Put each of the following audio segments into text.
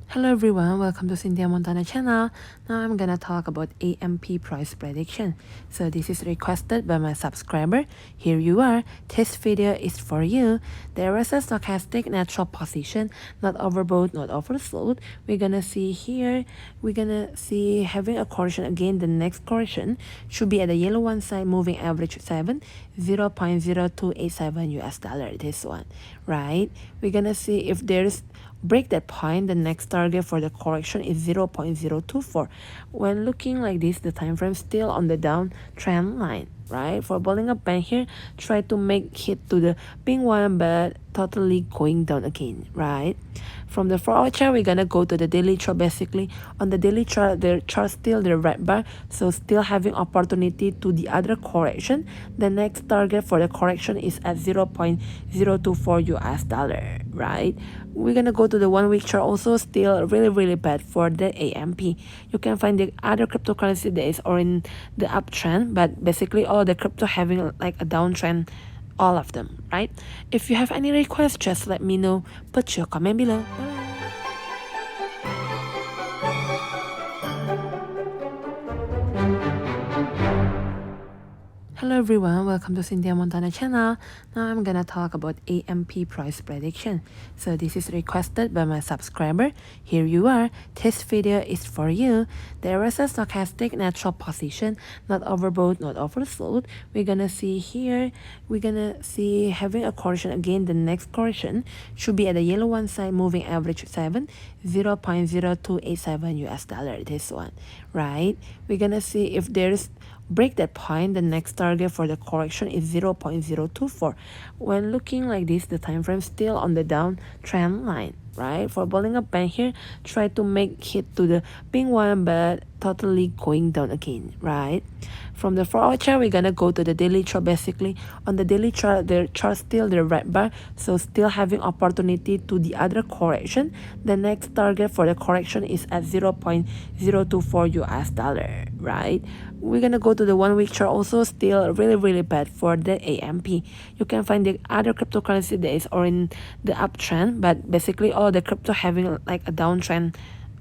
Hello everyone, welcome to Cynthia Montana channel. Now I'm gonna talk about AMP price prediction. So this is requested by my subscriber. Here you are. This video is for you. There is a stochastic natural position, not overbought, not oversold. We're gonna see here, we're gonna see having a correction again. The next correction should be at the yellow one side, moving average 7, 0.0287 US dollar. This one, right? We're gonna see if there's break that point. The next target for the correction is 0.024. When looking like this, the time frame still on the downtrend line, right? For bowling up band here, try to make hit to the pink one, but totally going down again, right? From the 4-hour chart, we're gonna go to the daily chart. Basically, on the daily chart, the chart still the red bar, so still having opportunity to the other correction. The next target for the correction is at 0.024 US dollar, right? We're gonna go to the 1-week chart. Also, still really bad for the AMP. You can find the other cryptocurrency that is or in the uptrend, but basically all the crypto having like a downtrend, all of them, right? If you have any requests, just let me know. Put your comment below. Bye. Hello everyone, welcome to Cynthia Montana channel. Now I'm gonna talk about AMP price prediction. So this is requested by my subscriber. Here you are. This video is for you. There is a stochastic natural position, not overbought, not oversold. We're gonna see here, we're gonna see having a correction again. The next correction should be at the yellow one side, moving average 7, 0.0287 US dollar. This one, right? We're gonna see if there's break that point. The next target for the correction is 0.024. When looking like this, the time frame still on the downtrend line, right? For bowling up band here, try to make hit to the pink one, but totally going down again, right? From the 4-hour chart, we're gonna go to the daily chart. Basically, on the daily chart, the chart still the red bar, so still having opportunity to the other correction. The next target for the correction is at 0.024 US dollar, right? We're gonna go to the 1-week chart. Also, still really bad for the AMP. You can find the other cryptocurrency that is or in the uptrend, but basically all the crypto having like a downtrend,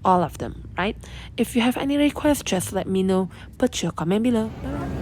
all of them, right? If you have any requests, just let me know. Put your comment below. Bye.